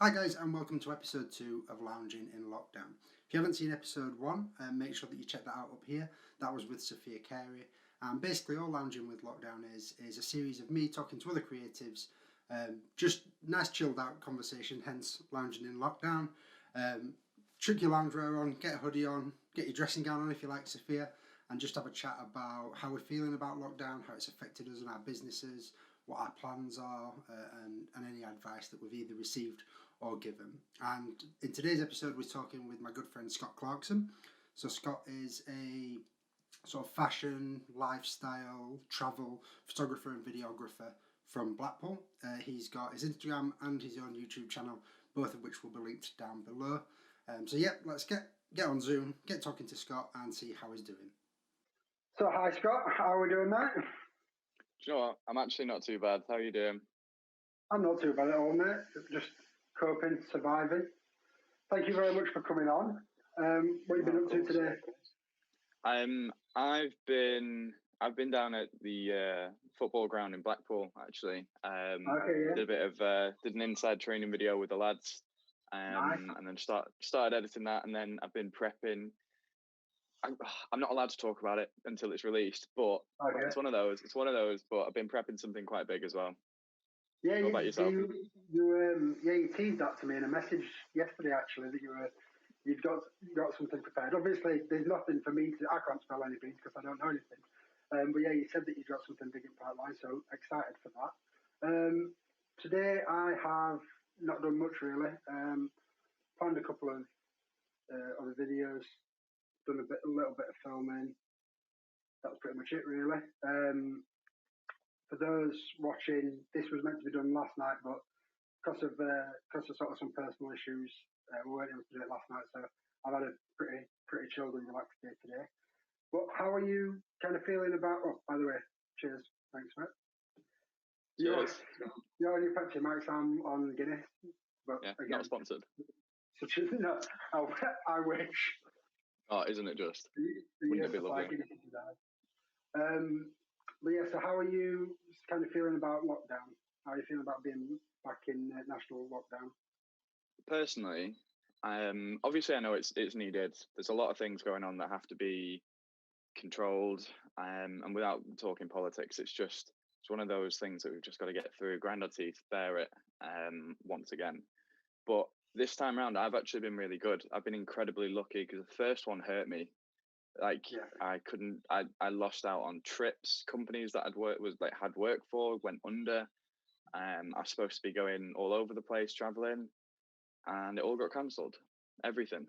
Hi guys, and welcome to episode 2 of Lounging in Lockdown. If you haven't seen episode 1, make sure that you check that out up here. That was with Sophia Carey. And basically all Lounging with Lockdown is a series of me talking to other creatives. Just nice chilled out conversation, hence Lounging in Lockdown. Chuck your loungewear on, get a hoodie on, get your dressing gown on if you like Sophia, and just have a chat about how we're feeling about lockdown, how it's affected us and our businesses, what our plans are, and any advice that we've either received or given. And in today's episode, we're talking with my good friend Scott Clarkson. So Scott is a sort of fashion, lifestyle, travel photographer and videographer from Blackpool. He's got his Instagram and his own YouTube channel, both of which will be linked down below. So yeah, let's get on Zoom, get talking to Scott and see how he's doing. So hi Scott, how are we doing, mate? Do you know what? I'm actually not too bad. How are you doing? I'm not too bad at all, mate. Just coping, surviving. Thank you very much for coming on. What have you been up to today? I've been down at the football ground in Blackpool actually. Did a bit of did an inside training video with the lads, Nice. and then started editing that, and then I've been prepping. I'm not allowed to talk about it until it's released, but it's one of those. But I've been prepping something quite big as well. Yeah, what about yourself? You teased that to me in a message yesterday actually that you'd got something prepared. Obviously, there's nothing for me to. I can't spell any beans because I don't know anything. But yeah, you said that you got something big in pipeline, so excited for that. Today I have not done much really. Planned a couple of other videos, done a little bit of filming. That's pretty much it really. For those watching, this was meant to be done last night, but because of sort of some personal issues, we weren't able to do it last night. So I've had a pretty chilled and relaxed day today. But how are you kind of feeling about? Oh, by the way, cheers, thanks, mate. Cheers. You're on your Pepsi Max, I'm on Guinness. But yeah, again, not sponsored. So no, I wish. Oh, isn't it just? Wouldn't it be lovely? But yeah, so how are you kind of feeling about lockdown? How are you feeling about being back in national lockdown? Personally, obviously I know it's needed. There's a lot of things going on that have to be controlled, and without talking politics, it's one of those things that we've just got to get through, grind our teeth, bear it, once again. But this time around, I've actually been really good. I've been incredibly lucky because the first one hurt me. I lost out on trips. Companies that had worked for went under. I was supposed to be going all over the place traveling, and it all got cancelled. Everything.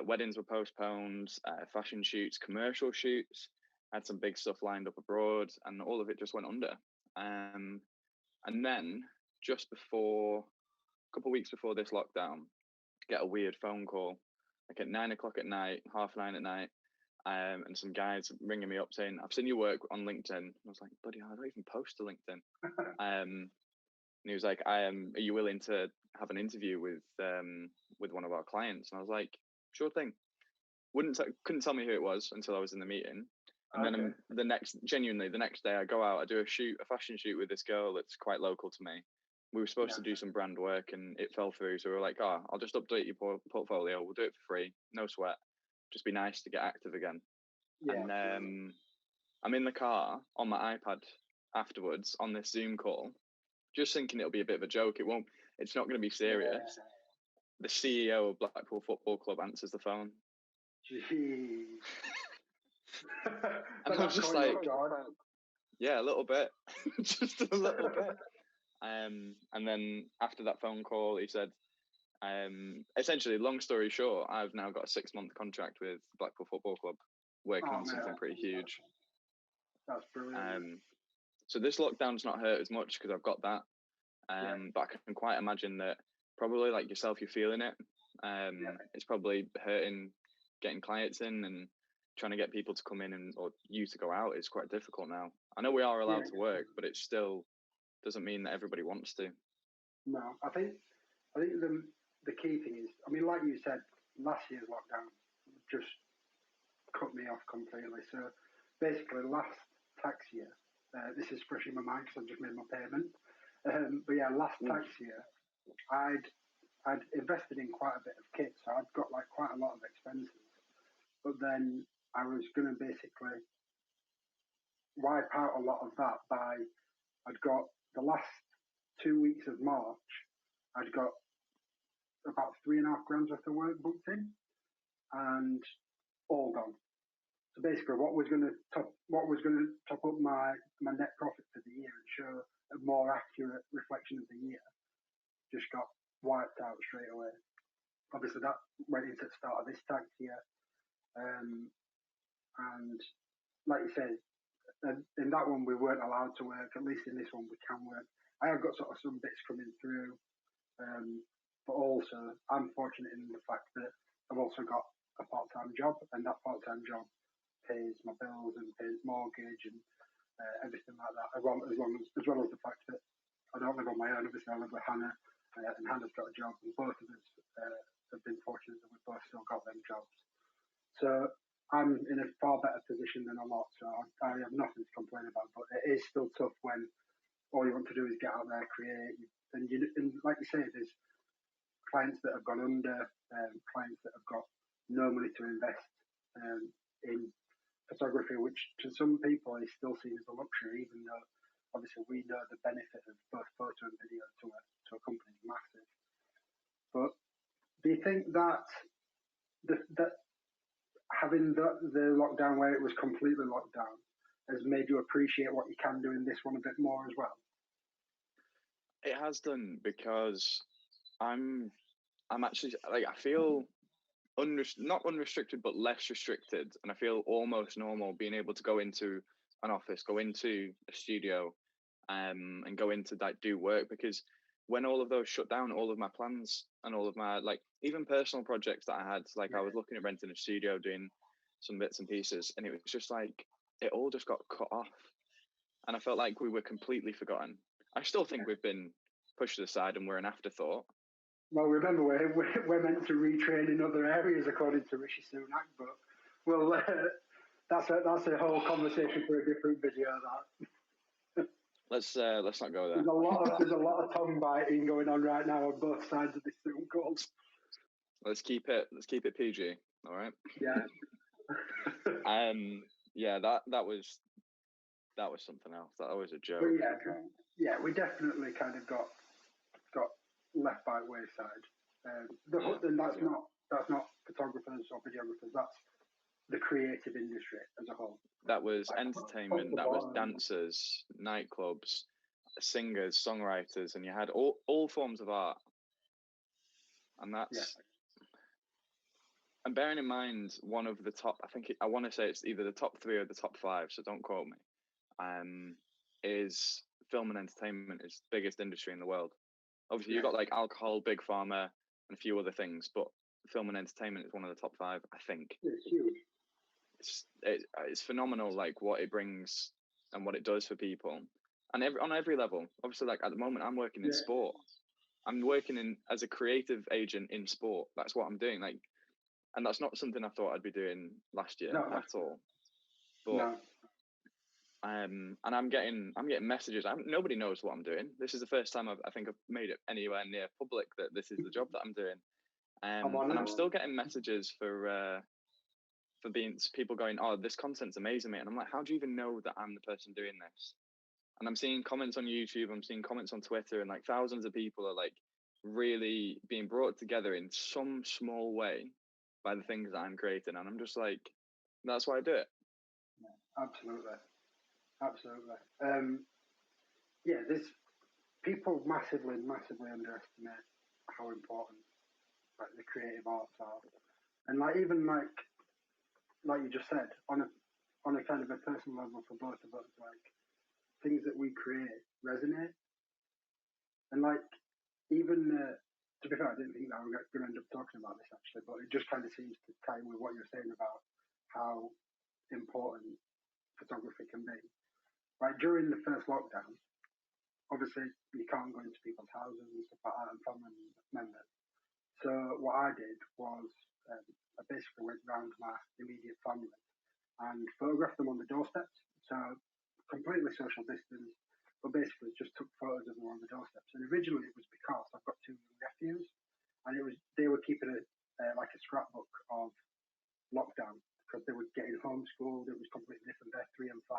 Weddings were postponed, fashion shoots, commercial shoots. I had some big stuff lined up abroad, and all of it just went under. And then just a couple of weeks before this lockdown, get a weird phone call, like at 9 o'clock at night, 8:30 at night, and some guys ringing me up saying, "I've seen your work on LinkedIn." And I was like, "Buddy, I don't even post to LinkedIn." And he was like, "Are you willing to have an interview with one of our clients?" And I was like, "Sure thing." Couldn't tell me who it was until I was in the meeting. And then the next day, I go out, I do a fashion shoot with this girl that's quite local to me. We were supposed to do some brand work and it fell through. So we were like, I'll just update your portfolio. We'll do it for free. No sweat. Just be nice to get active again. Yeah. And I'm in the car on my iPad afterwards on this Zoom call, just thinking it'll be a bit of a joke. It's not going to be serious. Yeah. The CEO of Blackpool Football Club answers the phone. Jeez. And I was just like, yeah, a little bit, just a little bit. And then after that phone call, he said, essentially, long story short, I've now got a 6-month contract with Blackpool Football Club, working on something pretty huge. That's brilliant. So this lockdown's not hurt as much because I've got that. But I can quite imagine that probably like yourself, you're feeling it. It's probably hurting getting clients in and trying to get people to come in or you to go out is quite difficult now. I know we are allowed to work, but it still doesn't mean that everybody wants to. No, I think the key thing is, I mean, like you said, last year's lockdown just cut me off completely. So basically, last tax year, this is fresh in my mind because I've just made my payment. But yeah, last tax year, I'd invested in quite a bit of kit, so I'd got like quite a lot of expenses. But then I was going to basically wipe out a lot of that by, I'd got the last 2 weeks of March, I'd got about 3.5 grand worth of work booked in, and all gone. So basically, what was going to top up my net profit for the year and show a more accurate reflection of the year just got wiped out straight away. Obviously, that went into the start of this tax year, and like you said, in that one we weren't allowed to work. At least in this one we can work. I have got sort of some bits coming through, but also I'm fortunate in the fact that I've also got a part-time job, and that part-time job pays my bills and pays mortgage and everything like that. As well as the fact that I don't live on my own. Obviously, I live with Hannah, and Hannah's got a job, and both of us have been fortunate that we've both still got them jobs. So I'm in a far better position than a lot. So I have nothing to complain about. But it is still tough when all you want to do is get out there, create, and like you say, there's clients that have gone under, clients that have got no money to invest in photography, which to some people is still seen as a luxury, even though obviously we know the benefit of both photo and video to a company is massive. But do you think that having the lockdown where it was completely locked down has made you appreciate what you can do in this one a bit more as well? It has done, because I'm actually, like, I feel not unrestricted, but less restricted, and I feel almost normal being able to go into an office, go into a studio, and go into like do work. Because when all of those shut down, all of my plans and all of my, like, even personal projects that I had, like I was looking at renting a studio, doing some bits and pieces, and it was just like it all just got cut off, and I felt like we were completely forgotten. I still think we've been pushed aside and we're an afterthought. Well, remember, we're meant to retrain in other areas, according to Rishi Sunak, but well, that's a whole conversation for a different video. That let's not go there. There's a lot of tongue biting going on right now on both sides of this Zoom call. Let's keep it PG. All right. Yeah. Yeah. That was something else. That was a joke. But yeah, we definitely kind of got left by the wayside. And that's not photographers or videographers. That's the creative industry as a whole. That was entertainment. That was dancers, nightclubs, singers, songwriters, and you had all forms of art. And that's and bearing in mind, one of the top, I want to say it's either the top 3 or the top 5, so don't quote me. Is film and entertainment is the biggest industry in the world. Obviously, you've got like alcohol, big pharma, and a few other things, but film and entertainment is one of the top 5, I think. It's huge. It's phenomenal, like what it brings and what it does for people, and on every level. Obviously, like at the moment, I'm working in sport. I'm working as a creative agent in sport. That's what I'm doing. Like, and that's not something I thought I'd be doing last year at all. But and I'm getting messages. Nobody knows what I'm doing. This is the first time I think I've made it anywhere near public that this is the job that I'm doing. And I'm still getting messages for being people going, "Oh, this content's amazing, mate." And I'm like, "How do you even know that I'm the person doing this?" And I'm seeing comments on YouTube, I'm seeing comments on Twitter, and like thousands of people are like really being brought together in some small way by the things that I'm creating. And I'm just like, that's why I do it. Absolutely. There's people massively underestimate how important like the creative arts are, and like even like you just said, on a kind of a personal level for both of us, like things that we create resonate, and like even to be fair, I didn't think that we were going to end up talking about this actually, but it just kind of seems to tie in with what you're saying about how important photography can be. Like during the first lockdown, obviously you can't go into people's houses and stuff like that and family members. So what I did was I basically went round my immediate family and photographed them on the doorsteps. So completely social distance, but basically just took photos of them on the doorsteps. And originally it was because I've got 2 young nephews, and they were keeping like a scrapbook of lockdown because they were getting homeschooled. It was completely different. They're 3 and 5.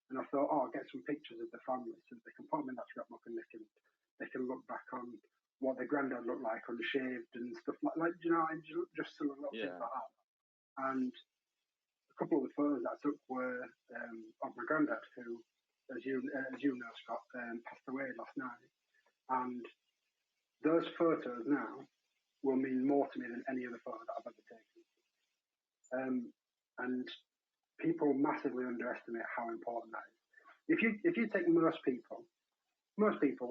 And I thought, I'll get some pictures of the family so they can put them in that scrapbook and they can look back on what their granddad looked like unshaved and stuff like you know, and just some little things like that. And a couple of the photos that I took were of my granddad, who, as you know, Scott, passed away last night. And those photos now will mean more to me than any other photo that I've ever taken. And people massively underestimate how important that is. If you take most people,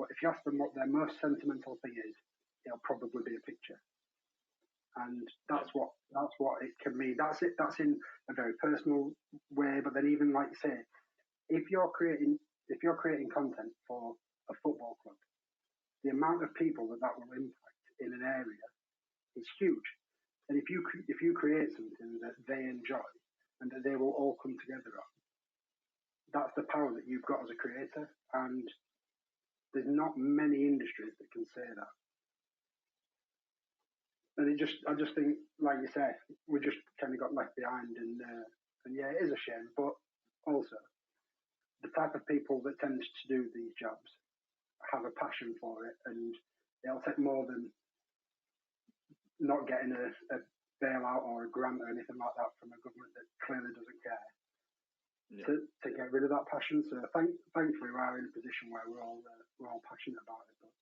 if you ask them what their most sentimental thing is, it'll probably be a picture. And that's what it can mean. That's in a very personal way. But then even like you say, if you're creating content for a football club, the amount of people that will impact in an area is huge. And if you create something that they enjoy and that they will all come together on, that's the power that you've got as a creator. And there's not many industries that can say that. And I just think, like you say, we just kind of got left behind, and yeah, it is a shame. But also, the type of people that tend to do these jobs have a passion for it, and it'll take more than not getting a bailout or a grant or anything like that from a government that clearly doesn't care to get rid of that passion. So thankfully, we're in a position where we're all passionate about it. But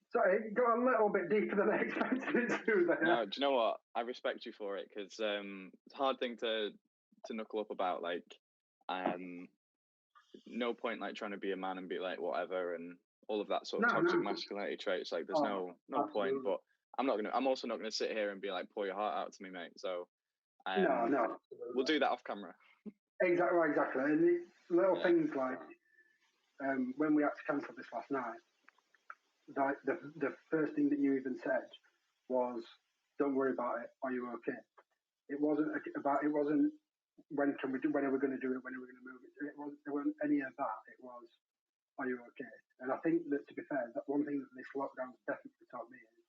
sorry, it got a little bit deeper than I expected it to there. No, do you know what? I respect you for it, because it's a hard thing to knuckle up about. Like, no point like trying to be a man and be like whatever and all of that sort of toxic masculinity traits. Like, there's no point. But I'm also not gonna sit here and be like, pour your heart out to me, mate. So no, we'll do that off camera. Exactly. And little things like when we had to cancel this last night, the first thing that you even said was, "Don't worry about it. Are you okay?" It wasn't when are we going to do it? When are we going to move it? There wasn't any of that. It was, "Are you okay?" And I think that, to be fair, that one thing that this lockdown has definitely taught me is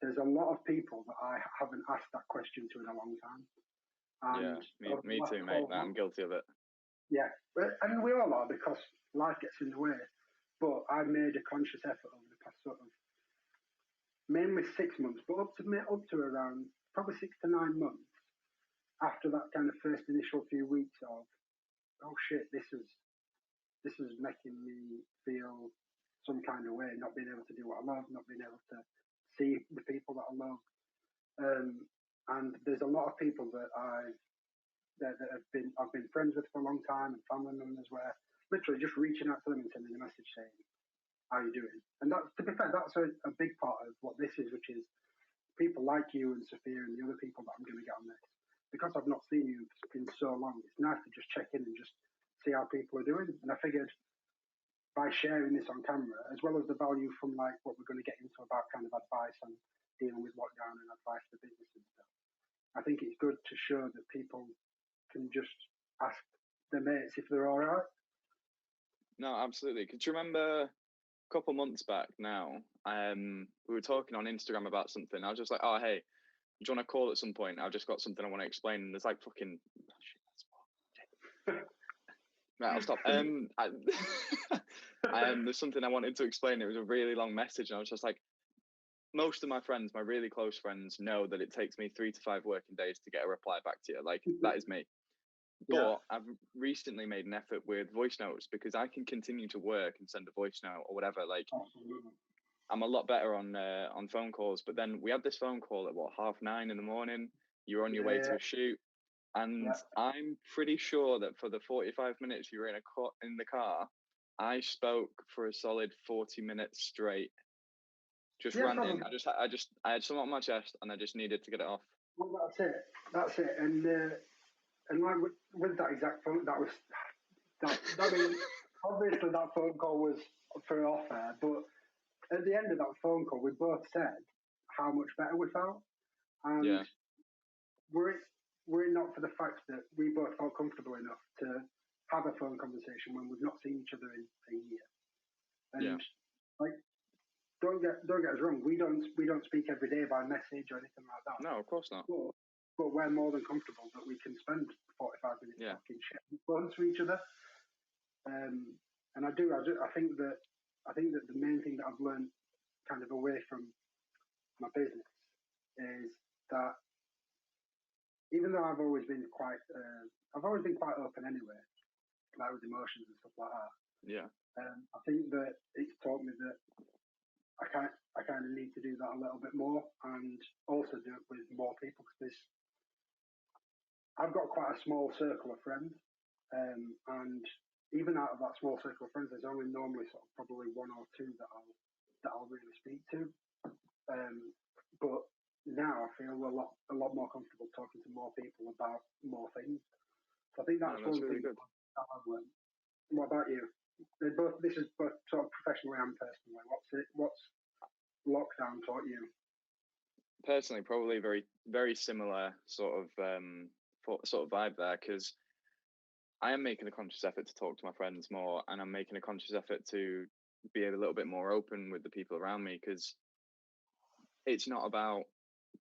there's a lot of people that I haven't asked that question to in a long time. And me too, mate. I'm guilty of it. Yeah, and we all are, because life gets in the way. But I made a conscious effort over the past sort of mainly 6 months, but up to around probably 6 to 9 months after that kind of first initial few weeks of, oh shit, this is making me feel some kind of way, not being able to do what I love, not being able to see the people that I love. And there's a lot of people that I've been friends with for a long time, and family members, where literally just reaching out to them and sending a message saying, "How are you doing?" And that's, to be fair, that's a big part of what this is, which is people like you and Sophia and the other people that I'm going to get on this. Because I've not seen you in so long, it's nice to just check in and just see how people are doing. And I figured by sharing this on camera, as well as the value from like what we're going to get into about kind of advice on dealing with lockdown and advice for business and stuff, I think it's good to show that people can just ask their mates if they're all right. No, absolutely. Could you remember a couple months back now, we were talking on Instagram about something. I was just like, "Oh, hey, do you want to call at some point? I've just got something I want to explain." And there's like fucking... Right, I'll stop. There's something I wanted to explain. It was a really long message, and I was just like, most of my friends, my really close friends, know that it takes me 3 to 5 working days to get a reply back to you. Like, that is me. But I've recently made an effort with voice notes, because I can continue to work and send a voice note or whatever. Like, I'm a lot better on phone calls. But then we had this phone call at 9:30 in the morning. You're on your way to a shoot, and I'm pretty sure that for the 45 minutes you were in the car, I spoke for a solid 40 minutes straight, just ranting. I had something on my chest, and I just needed to get it off. Well, that's it. And like with that exact phone, I mean, obviously that phone call was for off air, but at the end of that phone call, we both said how much better we felt. And were it not for the fact that we both felt comfortable enough to have a phone conversation when we've not seen each other in a year. And like, don't get us wrong, we don't speak every day by message or anything like that. No, of course not. But we're more than comfortable that we can spend 45 minutes talking shit on the phone to each other. And I think that the main thing that I've learned kind of away from my business is that even though I've always been quite open anyway, like with emotions and stuff like that. Yeah. I think that it's taught me that I kind of need to do that a little bit more, and also do it with more people, because I've got quite a small circle of friends, and even out of that small circle of friends, there's only normally sort of probably one or two that I'll really speak to. But now I feel a lot more comfortable talking to more people about more things. So I think that's one really thing good. that I've learned. What about you? This is both sort of professionally and personally. What's lockdown taught you? Personally, probably very, very similar sort of vibe there, because I am making a conscious effort to talk to my friends more, and I'm making a conscious effort to be a little bit more open with the people around me, because it's not about,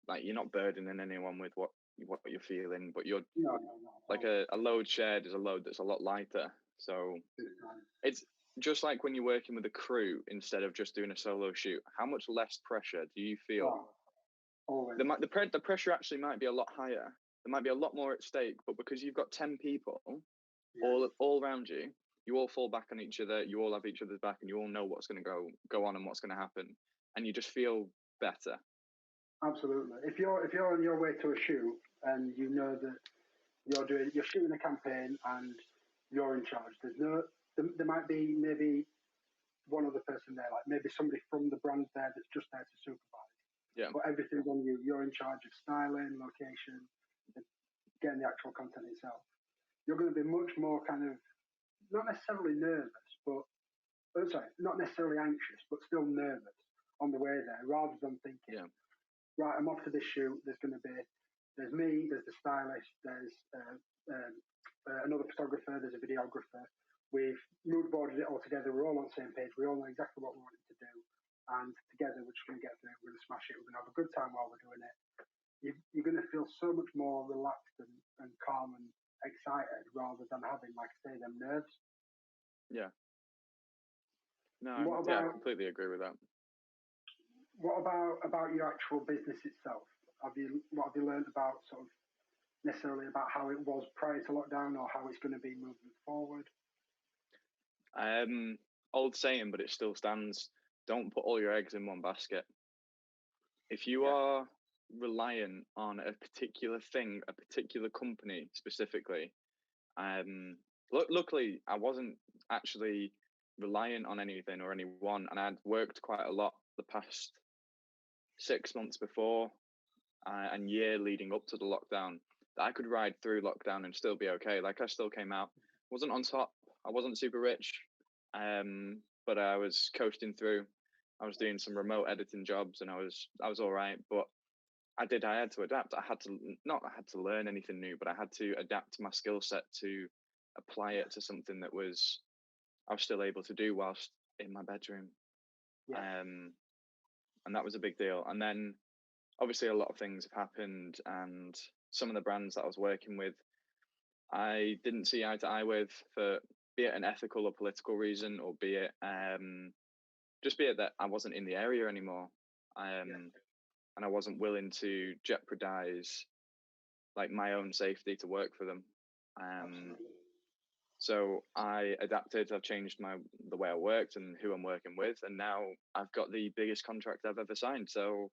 like, you're not burdening anyone with what you're feeling, but you're like a load shared is a load that's a lot lighter. So it's just like when you're working with a crew instead of just doing a solo shoot. How much less pressure do you feel? The pressure actually might be a lot higher. There might be a lot more at stake, but because you've got 10 people all around you, you all fall back on each other. You all have each other's back, and you all know what's going to go on and what's going to happen, and you just feel better. Absolutely. If you're on your way to a shoot and you know that you're shooting a campaign and you're in charge, there might be maybe one other person there, like maybe somebody from the brand there that's just there to supervise. Yeah. But everything's on you. You're in charge of styling, location, getting the actual content itself. You're going to be much more kind of not necessarily nervous, but not necessarily anxious, but still nervous on the way there, rather than thinking, right, I'm off to this shoot. There's me, there's the stylist, there's another photographer, there's a videographer. We've mood boarded it all together. We're all on the same page. We all know exactly what we wanted to do, and together we're just going to get through it. We're going to smash it. We're going to have a good time while we're doing it. You're going to feel so much more relaxed and calm and excited, rather than having, like I say, them nerves. Yeah. No, I completely agree with that. What about your actual business itself? What have you learned about sort of necessarily about how it was prior to lockdown, or how it's going to be moving forward? Old saying, but it still stands. Don't put all your eggs in one basket. If you are reliant on a particular thing, a particular company specifically, luckily I wasn't actually reliant on anything or anyone, and I'd worked quite a lot the past 6 months before and year leading up to the lockdown, that I could ride through lockdown and still be okay. Like, I still came out, wasn't on top, I wasn't super rich, but I was coasting through. I was doing some remote editing jobs, and I was all right. But I had to adapt. I had to learn anything new, but I had to adapt my skill set to apply it to something that I was still able to do whilst in my bedroom. And that was a big deal. And then obviously a lot of things have happened, and some of the brands that I was working with, I didn't see eye to eye with, for be it an ethical or political reason, or be it just be it that I wasn't in the area anymore, and I wasn't willing to jeopardize like my own safety to work for them. So I adapted. I've changed the way I worked and who I'm working with, and now I've got the biggest contract I've ever signed. So,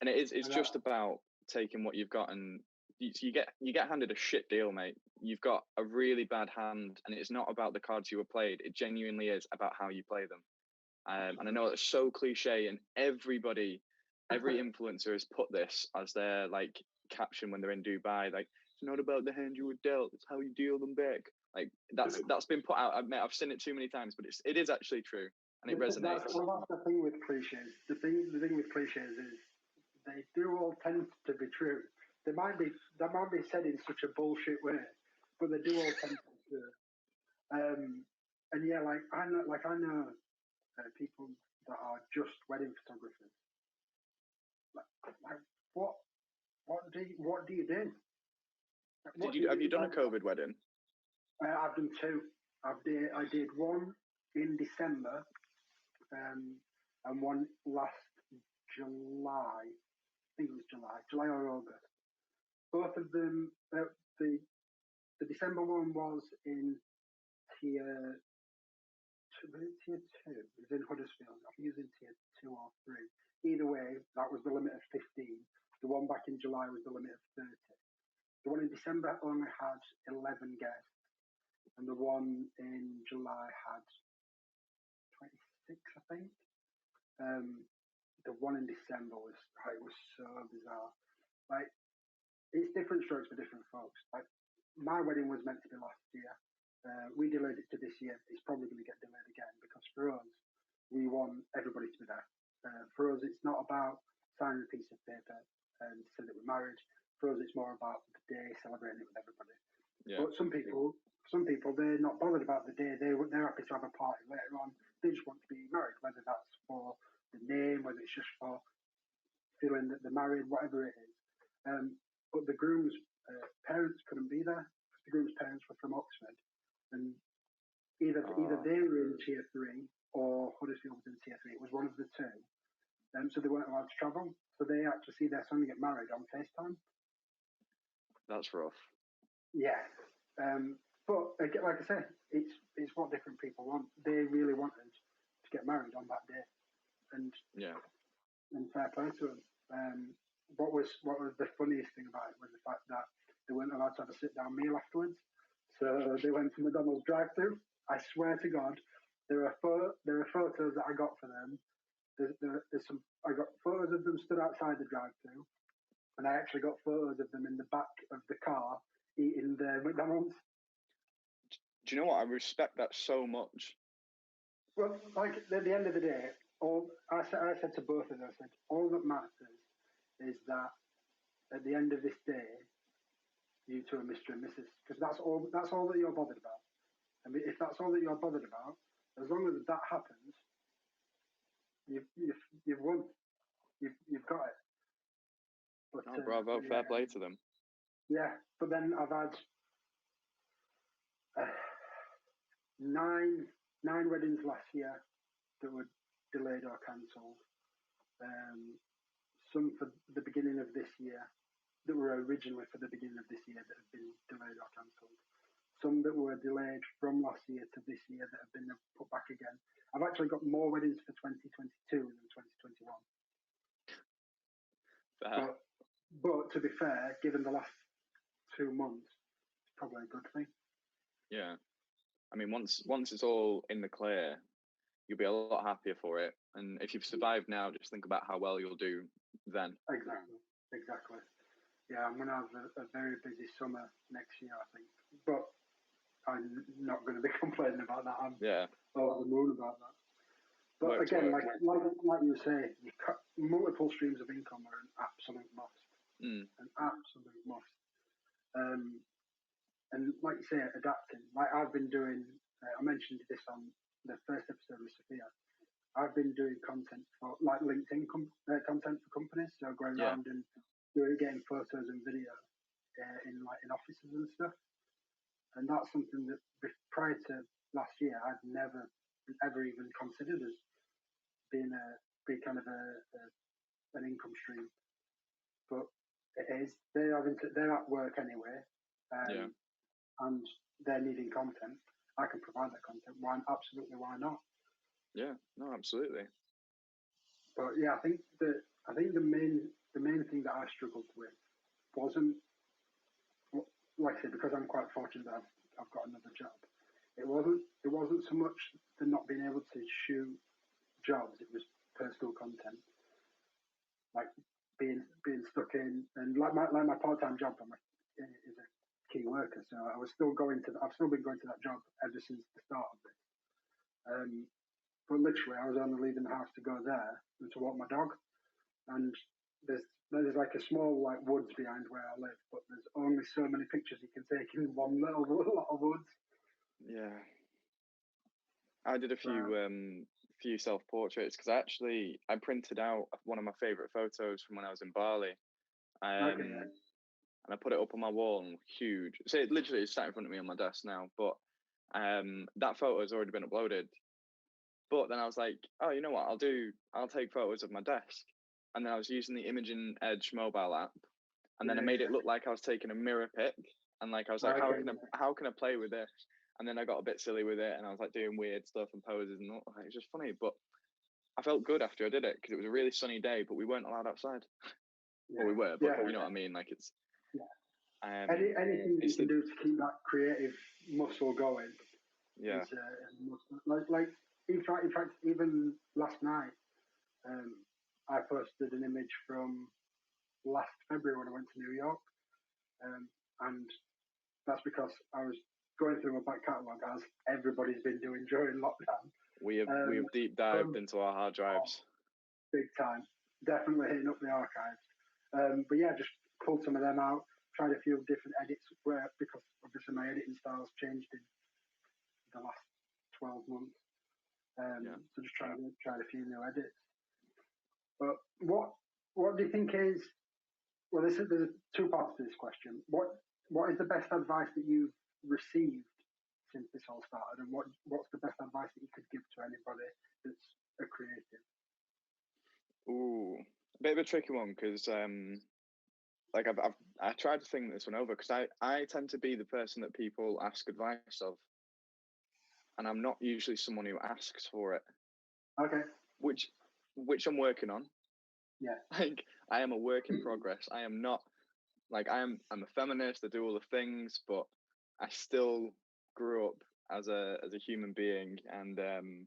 and it's just about taking what you've got, and you get handed a shit deal, mate. You've got a really bad hand, and it's not about the cards you were played. It genuinely is about how you play them. And I know it's so cliche, and every influencer has put this as their like caption when they're in Dubai, like, it's not about the hand you were dealt, it's how you deal them back. Like, that's been put out. I've seen it too many times, but it is actually true, and it resonates. That's the thing with cliches. The thing with cliches is they do all tend to be true. That might be said in such a bullshit way, but they do all tend to. And yeah, I know people that are just wedding photographers. Like what do you do? Have you done a COVID wedding? I've done two. I did one in December, and one last July. I think it was July or August. Both of them. The December one was in tier two. It was in Huddersfield. I think it was in tier 2 or 3. Either way, that was the limit of 15. The one back in July was the limit of 30. The one in December only had 11 guests, and the one in July had 26, I think. The one in December was so bizarre. Like, it's different strokes for different folks. Like, my wedding was meant to be last year. We delayed it to this year. It's probably going to get delayed again because for us, we want everybody to be there. For us, it's not about signing a piece of paper and say that we're married. For us, it's more about the day, celebrating it with everybody. Yeah. But some people, they're not bothered about the day. They're happy to have a party later on. They just want to be married, whether that's for the name, whether it's just for feeling that they're married, whatever it is. But the groom's parents couldn't be there. The groom's parents were from Oxford, and either they were in tier 3 or Huddersfield was in tier 3. It was one of the two. So they weren't allowed to travel. So they had to see their son get married on FaceTime. That's rough. Yeah. But like I said, it's what different people want. They really wanted to get married on that day, and fair play to them. What was the funniest thing about it was the fact that they weren't allowed to have a sit down meal afterwards. So they went to McDonald's drive-thru. I swear to God, there are photos that I got for them. I got photos of them stood outside the drive-thru, and I actually got photos of them in the back of the car eating the McDonald's. Do you know what? I respect that so much. Well, like at the end of the day, I said to both of them, I said, all that matters is that at the end of this day, you two are Mr. and Mrs. Because that's all that you're bothered about. I mean, if that's all that you're bothered about, as long as that happens, you've won. You've got it. But, bravo! Fair play to them. Yeah, but then I've had 9 weddings last year that were delayed or cancelled. Some for the beginning of this year that were originally for the beginning of this year that have been delayed or cancelled. Some that were delayed from last year to this year that have been put back again. I've actually got more weddings for 2022 than 2021. But to be fair, given the last 2 months, it's probably a good thing. Yeah. I mean, once it's all in the clear, you'll be a lot happier for it. And if you've survived now, just think about how well you'll do then. Exactly. Yeah, I'm going to have a very busy summer next year, I think. But I'm not going to be complaining about that. I'm over the moon about that. But again, like you say, multiple streams of income are an absolute must. An absolute must. And like you say, adapting. Like I've been doing, I mentioned this on the first episode with Sophia. I've been doing content for like LinkedIn content for companies. So going around and getting photos and video in offices and stuff. And that's something that prior to last year, I'd never ever even considered as being kind of an income stream. But it is. They're at work anyway. And they're needing content. I can provide that content. Why not? Yeah, no, absolutely. But yeah, I think the main thing that I struggled with wasn't, like I said, because I'm quite fortunate that I've got another job. It wasn't so much the not being able to shoot jobs. It was personal content, like being stuck in, and like my part-time job is a key worker. So I've still been going to that job ever since the start of this. But literally, I was only leaving the house to go there and to walk my dog, and there's like a small like woods behind where I live, but there's only so many pictures you can take in one little lot of woods. Yeah. I did a few self portraits because I printed out one of my favorite photos from when I was in Bali, Okay. and I put it up on my wall and huge. So it literally is sat in front of me on my desk now, but that photo has already been uploaded. But then I was like, oh, you know what? I'll take photos of my desk, and then I was using the Imaging Edge mobile app, and then I made it look like I was taking a mirror pic, and like I was like, how can I play with this? And then I got a bit silly with it, and I was like doing weird stuff and poses, and it was just funny. But I felt good after I did it because it was a really sunny day, but we weren't allowed outside. Yeah. Well, we were, but you know what I mean. Like it's anything you can do to keep that creative muscle going. Yeah. Is, like in fact, even last night, I posted an image from last February when I went to New York, and that's because I was going through my back catalogue as everybody's been doing during lockdown. We have deep dived into our hard drives. Big time. Definitely hitting up the archives. But yeah, just pulled some of them out, tried a few different edits because obviously my editing style's changed in the last 12 months. So just tried a few new edits. But what do you think is, well, there's two parts to this question. What is the best advice that you've received since this all started, and what's the best advice that you could give to anybody that's a creative? Ooh, a bit of a tricky one because like I tried to think this one over because I tend to be the person that people ask advice of, and I'm not usually someone who asks for it. Okay. Which I'm working on. Yeah. Like I am a work in progress. I am not like I'm a feminist. I do all the things, but I still grew up as a human being, and I'm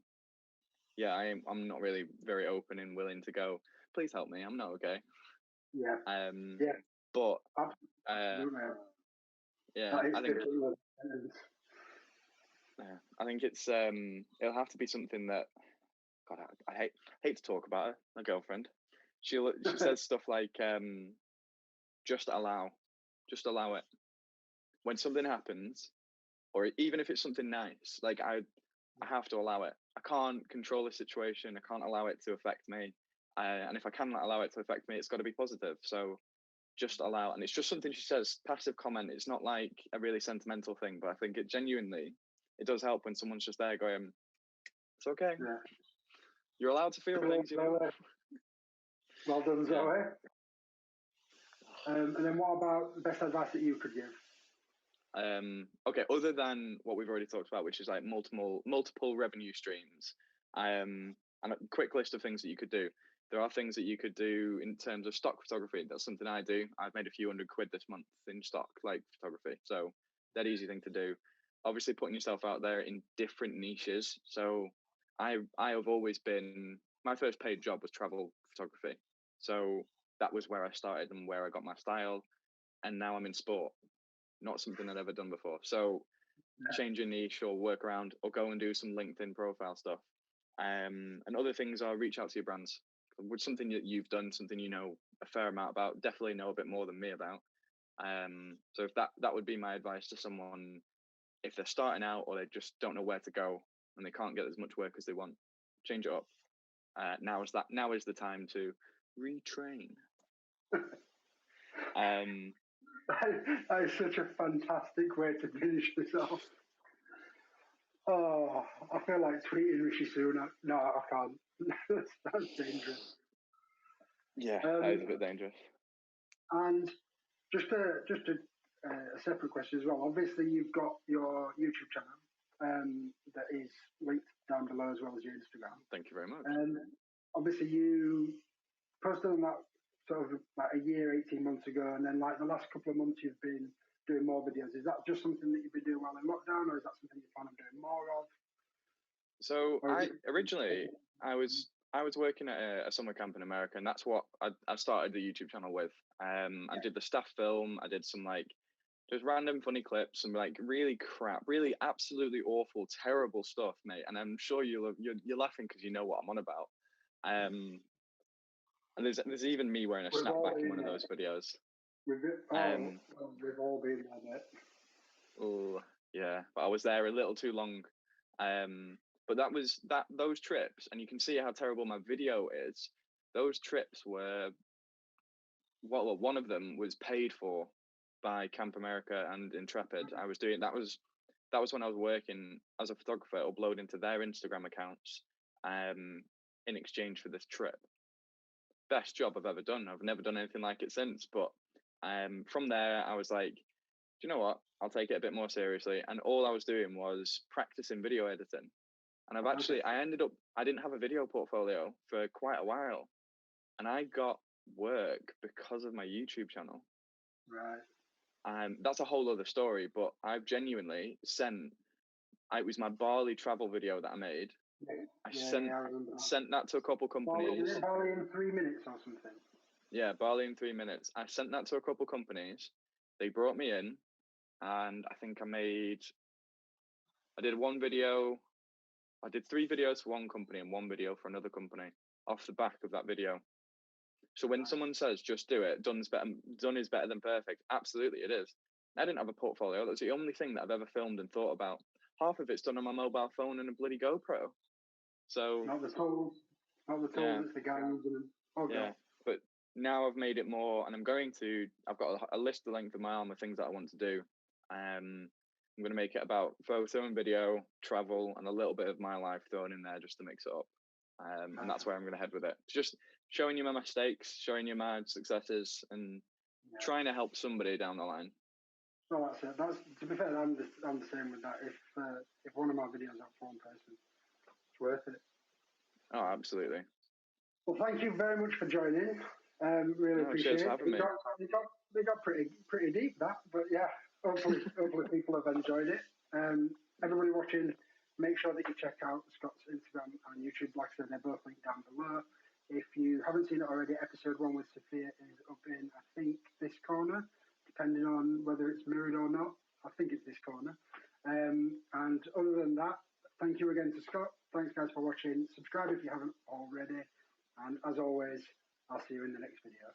not really very open and willing to go, please help me, I'm not okay. Yeah. But absolutely. I think it's it'll have to be something that, God, I hate to talk about her, my girlfriend. She says stuff like just allow it. When something happens, or even if it's something nice, like I have to allow it. I can't control the situation. I can't allow it to affect me. And if I can allow it to affect me, it's got to be positive. So just allow. And it's just something she says, passive comment. It's not like a really sentimental thing, but I think it does help when someone's just there going, it's okay. Yeah. You're allowed to feel things, you know. Well done, Zoe. And then what about the best advice that you could give? Okay, other than what we've already talked about, which is like multiple revenue streams, and a quick list of things that you could do. There are things that you could do in terms of stock photography. That's something I do. I've made a few £100 this month in stock, like photography. So that easy thing to do. Obviously, putting yourself out there in different niches. So I have always been, my first paid job was travel photography. So that was where I started and where I got my style. And now I'm in sport. Not something I'd ever done before. So change your niche or work around or go and do some LinkedIn profile stuff. And other things are reach out to your brands. With something that you've done, something you know a fair amount about, definitely know a bit more than me about. So if that would be my advice to someone if they're starting out or they just don't know where to go and they can't get as much work as they want, change it up. Now is the time to retrain. That is such a fantastic way to finish this off. Oh, I feel like tweeting Rishi Sunak. No, I can't. That's dangerous. Yeah, that is a bit dangerous. And just a separate question as well. Obviously, you've got your YouTube channel that is linked down below as well as your Instagram. Thank you very much. Obviously, you posted on that sort of like a year, 18 months ago, and then like the last couple of months you've been doing more videos. Is that just something that you've been doing while in lockdown, or is that something you plan on doing more of? So I was working at a summer camp in America, and that's what I started the YouTube channel with. I did the staff film. I did some like just random funny clips, some like really crap, really absolutely awful, terrible stuff, mate. And I'm sure you're laughing because you know what I'm on about. And And there's even me wearing a We've all snapback in been one of there. those videos. We've all been there, mate. Oh yeah, but I was there a little too long. But those trips, and you can see how terrible my video is. Those trips were one of them was paid for by Camp America and Intrepid. I was doing that was when I was working as a photographer, uploading to their Instagram accounts, in exchange for this trip. Best job I've ever done. I've never done anything like it since. But from there, I was like, do you know what? I'll take it a bit more seriously. And all I was doing was practicing video editing. And I didn't have a video portfolio for quite a while. And I got work because of my YouTube channel. Right. That's a whole other story, but I've genuinely it was my Bali travel video that I made. I sent that to a couple companies. Bali in 3 minutes or something. Yeah, Bali in 3 minutes. I sent that to a couple companies. They brought me in, and I think I did one video. I did 3 videos for one company and 1 video for another company off the back of that video. So when someone says, just do it, done is better than perfect, absolutely it is. I didn't have a portfolio. That's the only thing that I've ever filmed and thought about. Half of it's done on my mobile phone and a bloody GoPro. So not the tools, it's the guy using them. Okay. Yeah, but now I've made it more, and I've got a list the length of my arm of things that I want to do. I'm going to make it about photo and video, travel, and a little bit of my life thrown in there just to mix it up. And that's where I'm going to head with it. Just showing you my mistakes, showing you my successes, and trying to help somebody down the line. No, that's it. To be fair, I'm the same with that. If one of my videos are for one person, it's worth it. Oh, absolutely. Well, thank you very much for joining. Really appreciate it. We got pretty deep, that, but yeah, hopefully people have enjoyed it. Everybody watching, make sure that you check out Scott's Instagram and YouTube. Like I said, they're both linked down below. If you haven't seen it already, episode 1 with Sophia is up in, I think, this corner, depending on whether it's mirrored or not. I think it's this corner. And other than that, thank you again to Scott. Thanks, guys, for watching. Subscribe if you haven't already. And as always, I'll see you in the next video.